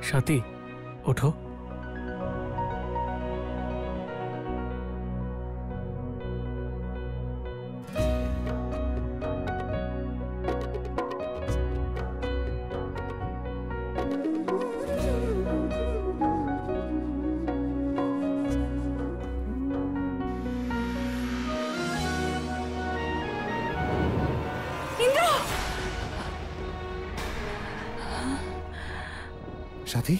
সাথী ওঠো। সাথী,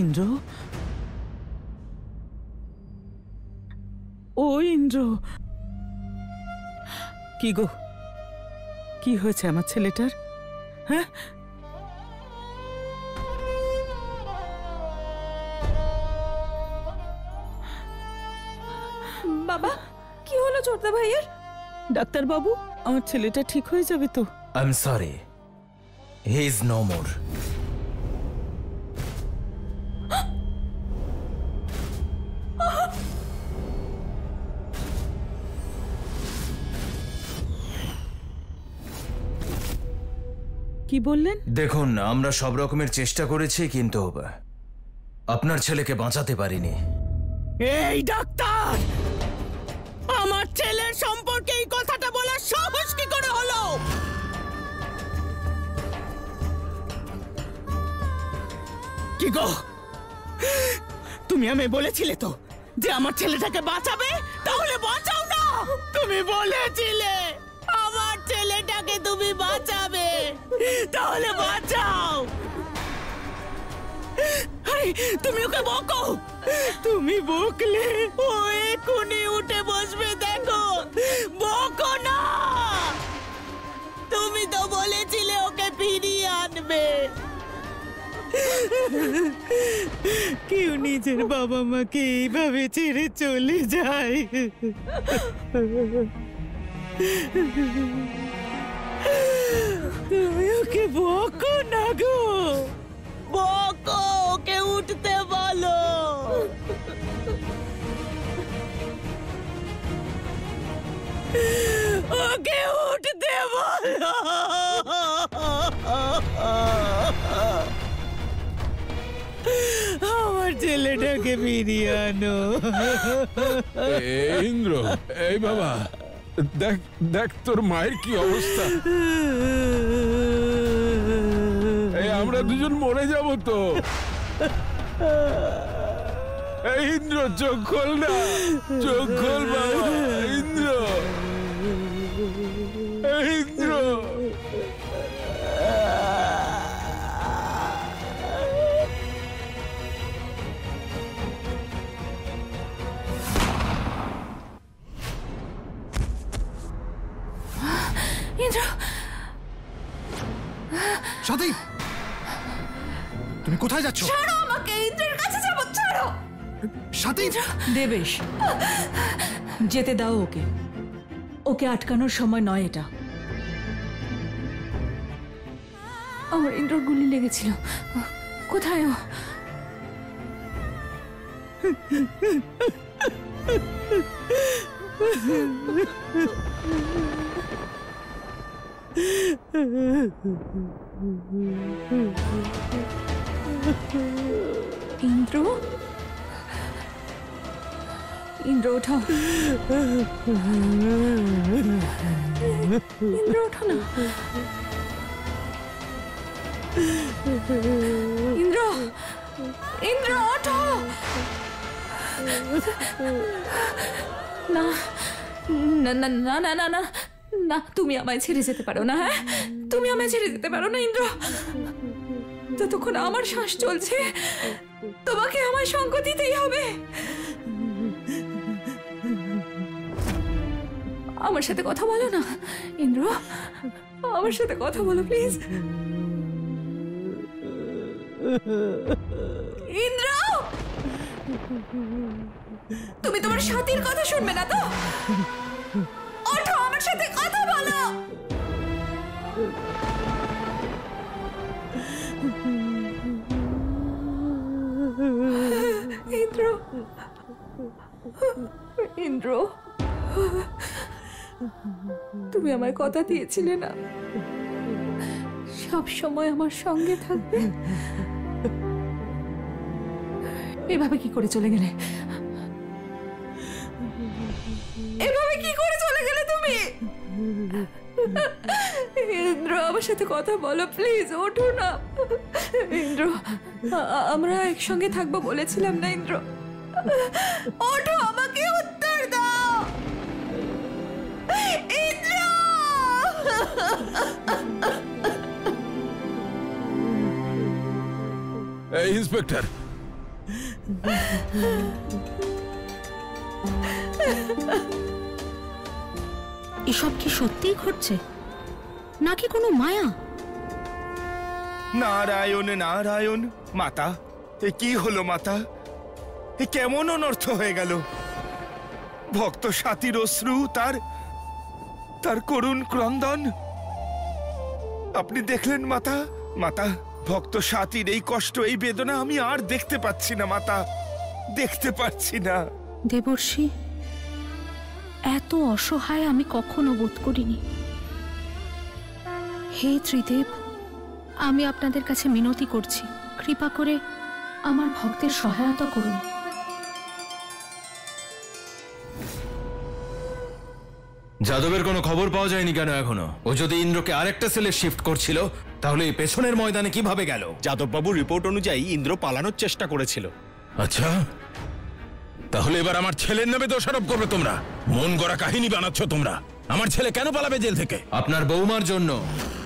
ইন্দ্র, ও ইন্দ্র, কি গো, কি হয়েছে আমার ছেলেটার? হ্যাঁ, বাবা কি হলো ছোটদা ভাইয়ের? ডাক্তার বাবু, আমার ছেলেটা ঠিক হয়ে যাবে তো? I am sorry, he is no more. কি বললেন? দেখুন, আমরা সব রকমের চেষ্টা করেছি, কিন্তু আপনার ছেলেকে বাঁচাতে পারিনি। এই ডাক্তার, আমার ছেলের সম্পর্কে এই কথাটা বলার সাহস কি করে হলো? কি গো, তুমি আমায় বলেছিলে তো যে আমার ছেলেটাকে বাঁচাবে, তাহলে বাঁচাও না। তুমি বলেছিলে আমার ছেলেটাকে তুমি বাঁচাবে, তাহলে বাঁচাও। আরে তুমি ওকে বকো, তুমি বকলে ও এক্ষুনি উঠে বসবে, দেখো, বকো না। তুমি তো বলেছিলে ওকে ফিরিয়ে আনবে। কেউ নিজের বাবা মাকে এইভাবে ছেড়ে চলে যায়? তুমি ওকে বকো না গো, বকো, ওকে উঠতে বলো। ওকে উঠতে বলো। আমার ছেলেটাকে ফিরিয়ে আনো। ইন্দ্র, এই বাবা, দেখ দেখ তোর মায়ের কি অবস্থা। এই আমরা দুজন মরে যাব তো। এই ইন্দ্র, চোখ খোল না, চোখ খোল বাবা। ইন্দ্র, ইন্দ্র, ইন্দ্র, সাথী, তুমি কোথায় যাচ্ছ? ছাড়ো আমাকে, ইন্দ্রের কাছে যাবো, ছাড়ো। সাথী, দেবেশ, যেতে দাও ওকে, ওকে আটকানোর সময় নয় এটা। আমার ইন্দ্রর গুলি লেগেছিল, কোথায় ও? ইন্দ্র, ইন্দ্র ওঠো, ইন্দ্র ওঠো না, ইন্দ্র, ইন্দ্র ওঠো না, না না না না না না না, তুমি আমায় ছেড়ে যেতে পারো না। হ্যাঁ, তুমি আমায় ছেড়ে যেতে পারো না ইন্দ্র। যতক্ষণ আমার শ্বাস চলছে তোমাকে আমায় সঙ্গ দিতেই হবে। আমার সাথে কথা বলো না ইন্দ্র, আমার সাথে কথা বলো প্লিজ। ইন্দ্র, তুমি তোমার সাথীর কথা শুনবে না তো? ওঠো, আমার সাথে কথা বলো। ইন্দ্র, ইন্দ্র, তুমি আমায় কথা দিয়েছিলে না সব সময় আমার সঙ্গে থাকবে। এভাবে কি করে চলে গেলে? এভাবে কি করে চলে গেলে তুমি? ইন্দ্র, আমার সাথে কথা বলো প্লিজ, ওঠো না। ইন্দ্র, আমরা একসঙ্গে থাকবো বলেছিলাম না ইন্দ্র? ওঠো, আমাকে উত্তর দাও ইন্দ্র। এই ইন্সপেক্টর, এসব কি সত্যিই ঘটছে নাকি কোনো মায়া? নারায়ণ নারায়ণ। মাতা, এ কি হলো মাতা? এ কেমন অনর্থ হয়ে গেল? ভক্ত সাথীর অশ্রু, তার করুণ ক্রন্দন আপনি দেখলেন মাতা? মাতা, ভক্ত সাথীর এই কষ্ট, এই বেদনা আমি আর দেখতে পাচ্ছি না মাতা, দেখতে পাচ্ছি না। দেবর্ষি, এত অসহায় আমি কখনো বোধ করিনি। হে ত্রিদেব, আমি আপনাদের কাছে মিনতি করছি, কৃপা করে আমার ভক্তের সহায়তা করুন। যাদবের কোনো খবর পাওয়া যায়নি কেন এখনো? ও যদি ইন্দ্রকে আরেকটা সেলে শিফট করছিল, তাহলে এই পেছনের ময়দানে কিভাবে গেল? যাদববাবুর রিপোর্ট অনুযায়ী ইন্দ্র পালানোর চেষ্টা করেছিল। আচ্ছা, তাহলে এবার আমার ছেলের নামে দোষারোপ করবে তোমরা? মন গড়া কাহিনী বানাচ্ছ তোমরা। আমার ছেলে কেন পালাবে জেল থেকে? আপনার বৌমার জন্য।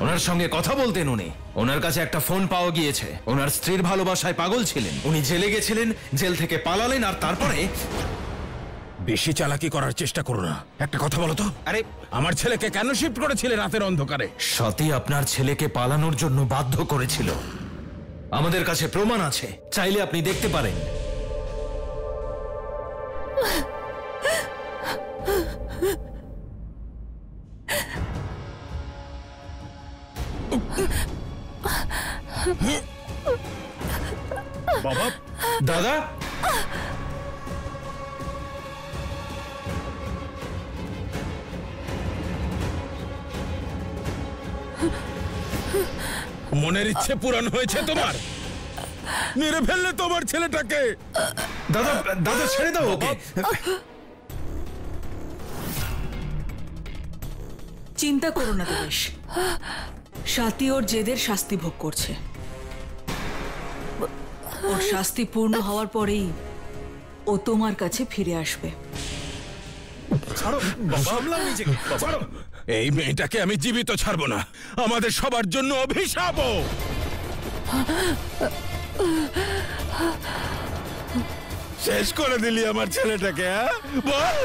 ওনার সঙ্গে কথা বলতেন উনি। ওনার কাছে একটা ফোন পাওয়া গিয়েছে। ওনার স্ত্রীর ভালোবাসায় পাগল ছিলেন উনি, জেলে গেছিলেন, জেল থেকে পালালেন, আর তারপরে বেশি চালাকি করার চেষ্টা করো না। একটা কথা বলো তো, আরে আমার ছেলেকে কেন শিফট করেছিলে রাতের অন্ধকারে? সতী আপনার ছেলেকে পালানোর জন্য বাধ্য করেছিল। আমাদের কাছে প্রমাণ আছে, চাইলে আপনি দেখতে পারেন। বাবা, দাদা, মনের ইচ্ছে পূরণ হয়েছে তোমার? মেরে ফেললে তোমার ছেলেটাকে। দাদা, দাদা ছেড়ে দাও ওকে। চিন্তা করো না দেবেশ, সাথী ওর জেদের শাস্তি ভোগ করছে। ওর শাস্তি পূর্ণ হওয়ার পরেই ও তোমার কাছে ফিরে আসবে। এই মেয়েটাকে আমি জীবিত ছাড়বো না। আমাদের সবার জন্য অভিশাপ। শেষ করে দিলি আমার ছেলেটাকে, বল।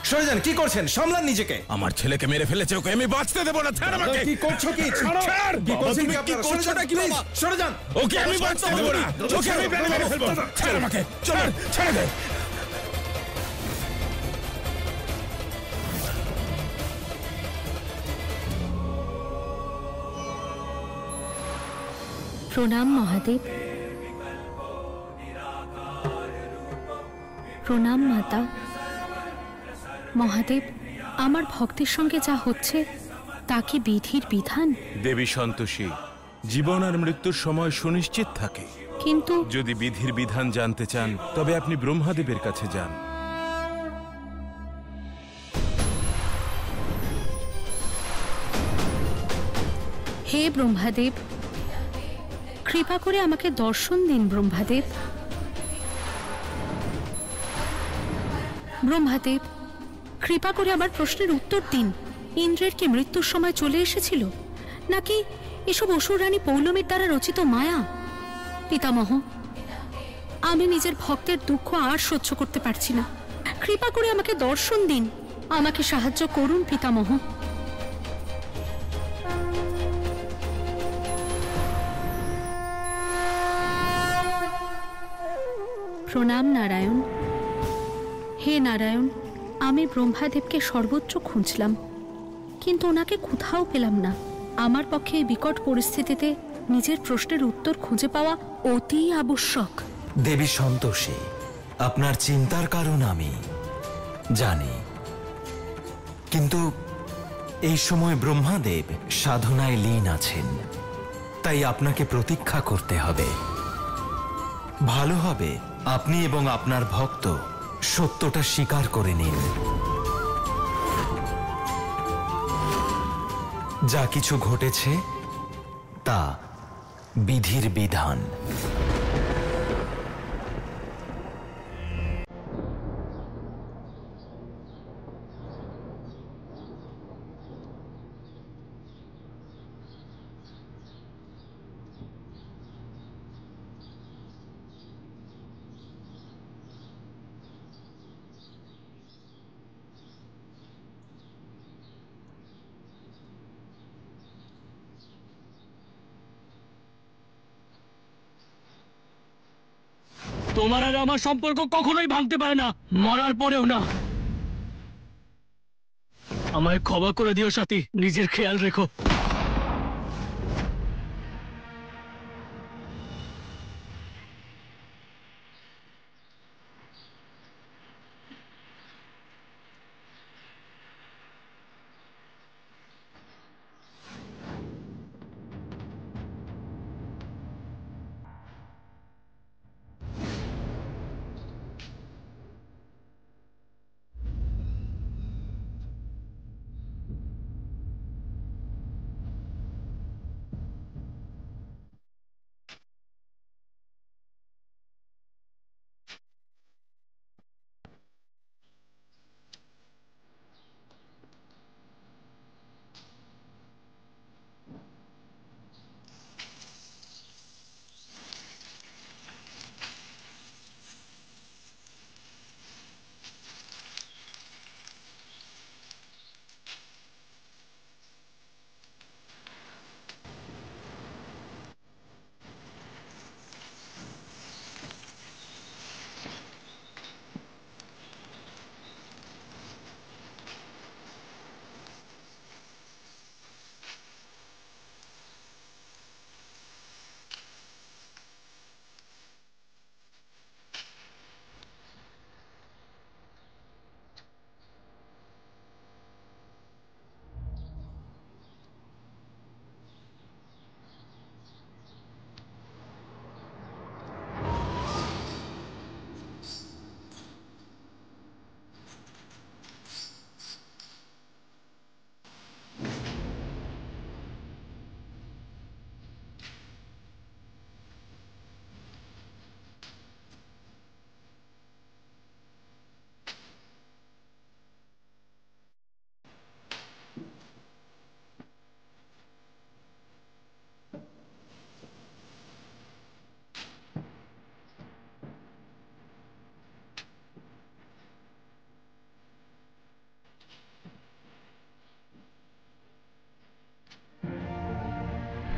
সরে যান, কি করছেন? সামলান নিজেকে। আমার ছেলেকে মেরে ফেলেছে, ওকে আমি বাঁচতে দেবো না। ছাড় আমাকে। কি করছো? কি ছাড়। কি করছেন? তুমি কি করছো? কি বাবা? সরে যান। ওকে আমি বাঁচতে দেবো না। ওকে আমি মেরে ফেলবো। ছাড় আমাকে। চল, ছেড়ে দে। প্রণাম মহাদেব। প্রণাম মাতা। মহাদেব, আমার ভক্তের সঙ্গে যা হচ্ছে তা কি বিধির বিধান? দেবী সন্তোষী, জীবন আর মৃত্যুর সময় সুনিশ্চিত থাকে, কিন্তু যদি বিধির বিধান জানতে চান তবে আপনি ব্রহ্মাদেবের কাছে যান। হে ব্রহ্মাদেব, কৃপা করে আমাকে দর্শন দিন ব্রহ্মাদেব। ব্রহ্মাদেব, কৃপা করে আমার প্রশ্নের উত্তর দিন। ইন্দ্রের কি মৃত্যুর সময় চলে এসেছিল, নাকি এসব অসুর রানী পৌলমীর দ্বারা রচিত মায়া? পিতামহ, আমি নিজের ভক্তের দুঃখ আর সহ্য করতে পারছি না। কৃপা করে আমাকে দর্শন দিন, আমাকে সাহায্য করুন পিতামহ। প্রণাম নারায়ণ। হে নারায়ণ, আমি ব্রহ্মাদেবকে সর্বত্র খুঁজলাম, কিন্তু ওনাকে কোথাও পেলাম না। আমার পক্ষে এই বিকট পরিস্থিতিতে নিজের প্রশ্নের উত্তর খুঁজে পাওয়া অতি আবশ্যক। দেবী সন্তোষী, আপনার চিন্তার কারণ আমি জানি, কিন্তু এই সময় ব্রহ্মাদেব সাধনায় লীন আছেন, তাই আপনাকে প্রতীক্ষা করতে হবে। ভালো হবে আপনি এবং আপনার ভক্ত সত্যটা স্বীকার করে নিন। যা কিছু ঘটেছে তা বিধির বিধান। তোমার আর আমার সম্পর্ক কখনোই ভাঙতে পারে না, মরার পরেও না। আমায় ক্ষমা করে দিও সাথী, নিজের খেয়াল রেখো।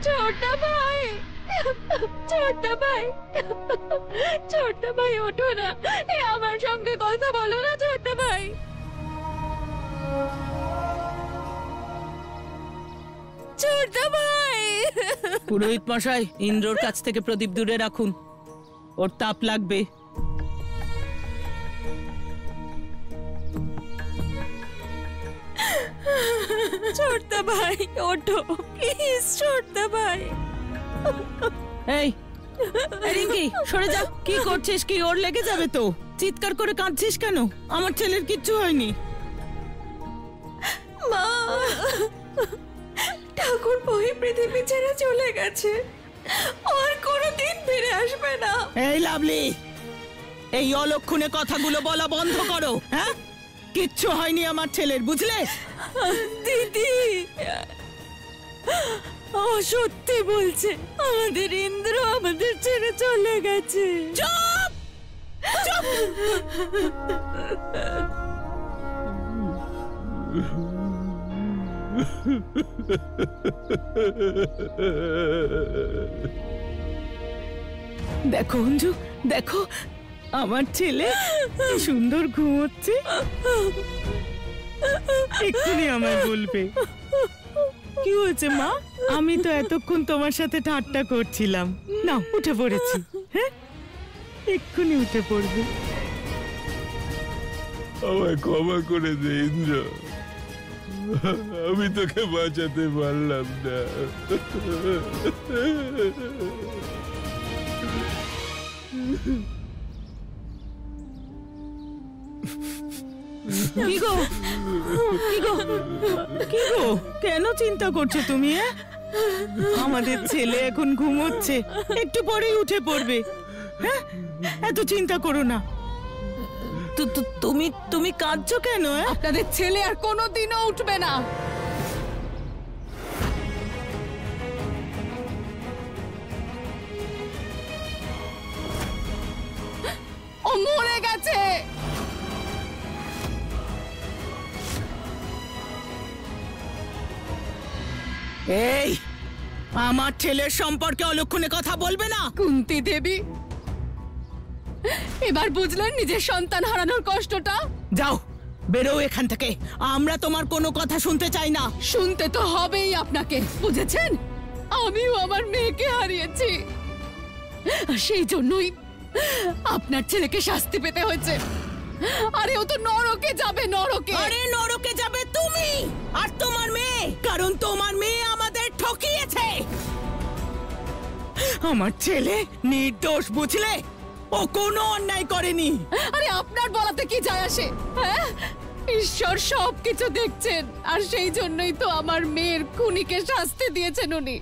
ছোট্টা ভাই, ছোট্টা ভাই, ছোট্টা ভাই ওঠো না, আমার সঙ্গে কথা বলো না ছোট্টা ভাই। ছোট্টা ভাই। পুরোহিত মশাই, ইন্দ্রর কাছ থেকে প্রদীপ দূরে রাখুন, ওর তাপ লাগবে। ছোট্টা ভাই ওঠো প্লিজ, ছোট্টা ভাই। এই রিঙ্কি, সরে যা। কি করছিস? কি ওর লেগে যাবে তো? চিৎকার করে কাঁদছিস কেন? আমার ছেলের কিচ্ছু হয়নি। মা, ঠাকুর বই পৃথিবী ছেড়ে চলে গেছে, আর কোনোদিন ফিরে আসবে না। এই লাভলি, এই অলক্ষণে কথাগুলো বলা বন্ধ করো। হ্যাঁ, কিচ্ছু হয়নি আমার ছেলের, বুঝলে? দিদি ও সত্যি বলছে, আমাদের ইন্দ্র আমাদের ছেড়ে চলে গেছে। চুপ চুপ। দেখো অঞ্জু, দেখো আমার ছেলে কি সুন্দর ঘুমোচ্ছে। এক্ষুনি আমায় বলবে। কি হয়েছে মা? আমি তো এতক্ষণ তোমার সাথে ঠাট্টা করছিলাম। না, উঠে পড়েছি। হ্যাঁ, এক্ষুনি উঠে পড়বে। আমায় ক্ষমা করে দে ইন্দ্র, আমি তোকে বাঁচাতে পারলাম না। কি গো, কি গো, কি গো, কেন চিন্তা করছো তুমি? আমাদের ছেলে এখন ঘুমোচ্ছে, একটু পরেই উঠে পড়বে। হ্যাঁ, এত চিন্তা করো না। তুমি তুমি কাঁদছো কেন? আপনাদের ছেলে আর কোনোদিনও উঠবে না। ও মরে গেছে। এই, আমার ছেলের সম্পর্কে অলক্ষণে কথা বলবে না। কুন্তি দেবী, এবার বুঝলেন নিজের সন্তান হারানোর কষ্টটা? যাও, বেরো এখান থেকে। আমরা তোমার কোনো কথা শুনতে চাই না। শুনতে তো হবেই আপনাকে, বুঝেছেন? আমিও আমার মেয়েকে হারিয়েছি, আর সেই জন্যই আপনার ছেলেকে শাস্তি পেতে হয়েছে। আরে ও তো নরকে যাবে, নরকে। আরে নরকে যাবে তুমি আর তোমার মেয়ে, কারণ তোমার মেয়ে আমাদের ঠকিয়েছে। আমার ছেলে নির্দোষ, বুঝলে? ও কোনো অন্যায় করেনি। আরে আপনার বলাতে কি যায় আসে? হ্যাঁ, ঈশ্বর সবকিছু দেখছেন, আর সেই জন্যই তো আমার মেয়ের খুনিকে শাস্তি দিয়েছেন উনি।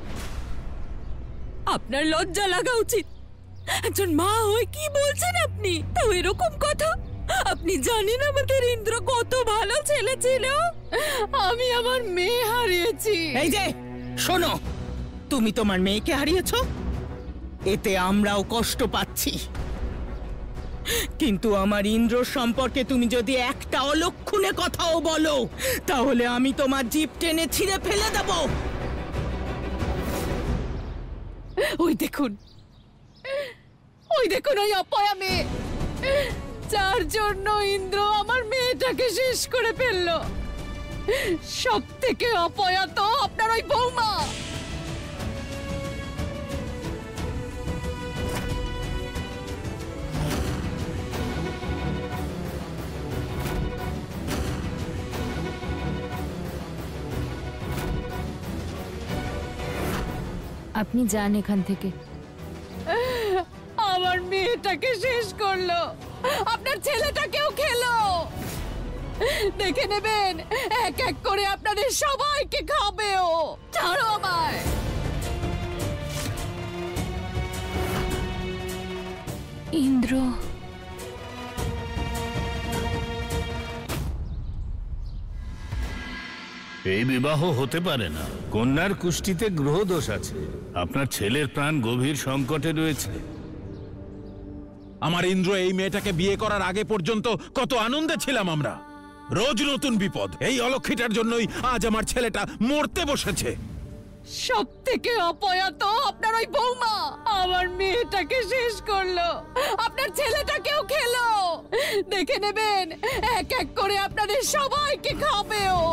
আপনার লজ্জা লাগা উচিত। একজন মা হয়ে কি বলছেন আপনি? তাও এরকম কথা। আপনি জানেন আমাদের ইন্দ্র কত ভালো ছেলে ছিল। আমি আমার মেয়ে হারিয়েছি। এই যে শোনো, তুমি তোমার মেয়েকে হারিয়েছো, এতে আমরাও কষ্ট পাচ্ছি। কিন্তু আমার ইন্দ্র সম্পর্কে তুমি যদি একটা অলক্ষণে কথাও বলো, তাহলে আমি তোমার জিভ টেনে ছিঁড়ে ফেলে দেব। ওই দেখুন, ওই দেখুন, ওই অপয়া মেয়ে, যার জন্য ইন্দ্র আমার মেয়েটাকে শেষ করে ফেললো। সব থেকে অপয়া তো আপনার ওই বৌমা। আপনি যান এখান থেকে। আমার মেয়েটাকে শেষ করলো, আপনার ছেলেটাকেও খেলো। দেখে নেবেন, এক এক করে আপনাদের সবাইকে খাবে ও। ছাড়ো আমায়। ইন্দ্র, এই বিবাহ হতে পারে না। কন্যার কুষ্ঠিতে গ্রহ দোষ আছে। আপনার ছেলের প্রাণ গভীর সংকটে রয়েছে। আমার ইন্দ্র এই মেয়েটাকে বিয়ে করার আগে পর্যন্ত কত আনন্দে ছিলাম আমরা। রোজ নতুন বিপদ। এই অলক্ষীটার জন্যই আজ আমার ছেলেটা মরতে বসেছে। সব থেকে অপয়া তো আপনার ওই বৌমা। আমার মেয়েটাকে শেষ করলো, আপনার ছেলেটাকেও খেলো। দেখে নেবেন, এক এক করে আপনাদের সবাইকে খাবে ও।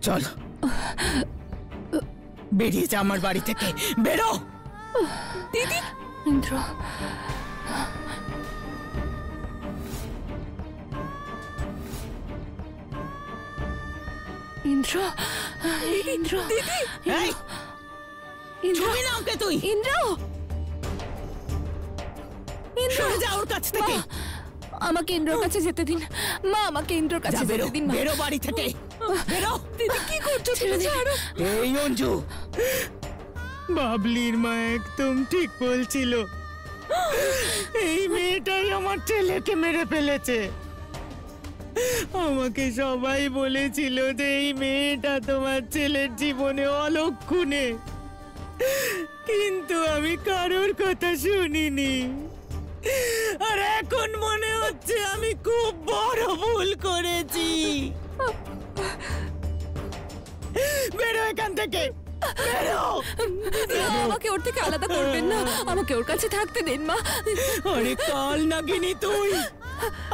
চলো, বেরিয়ে যা আমার বাড়ি থেকে, বেরো। দিদি, ইন্দ্র, ইন্দ্র, ইন্দ্র, দিদি, এই, ছুঁবি না ওকে তুই। ইন্দ্র, সরে যা ওর কাছ থেকে। আমাকে ইন্দ্রর কাছে যেতে দিন মা, আমাকে ইন্দ্রর কাছে বেরো, যেতে দিন মা। বেরো বাড়ি থেকে, বেরো। দিদি কি করছো? ছাড়ো। এই অঞ্জু, বাবলির মা একদম ঠিক বলছিল। এই মেয়েটাই আমার ছেলেকে মেরে ফেলেছে। আমাকে সবাই বলেছিল যে এই মেয়েটা তোমার ছেলের জীবনে অলক্ষণে, কিন্তু আমি কারোর কথা শুনিনি। আর এখন মনে হচ্ছে আমি খুব বড় ভুল করেছি। বেরো এখান থেকে, বেরো। আমাকে ওর থেকে আলাদা করবেন না, আমাকে ওর কাছে থাকতে দিন মা। আরে কাল নাগিনি তুই,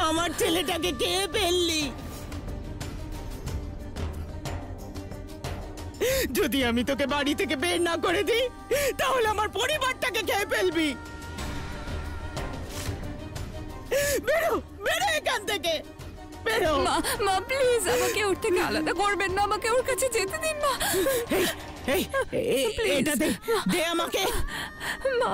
আমার ছেলেটাকে কে ফেললি? যদি আমি তোকে বাড়ি থেকে বের না করে দিই তাহলে আমার পরিবারটাকে খেয়ে ফেলবি। বেরো, বেরো এখান থেকে, বেরো। মা মা প্লিজ আমাকে ওর থেকে আলাদা করবেন না, আমাকে ওর কাছে যেতে দিন মা। এই, এটা দে, দে আমাকে। মা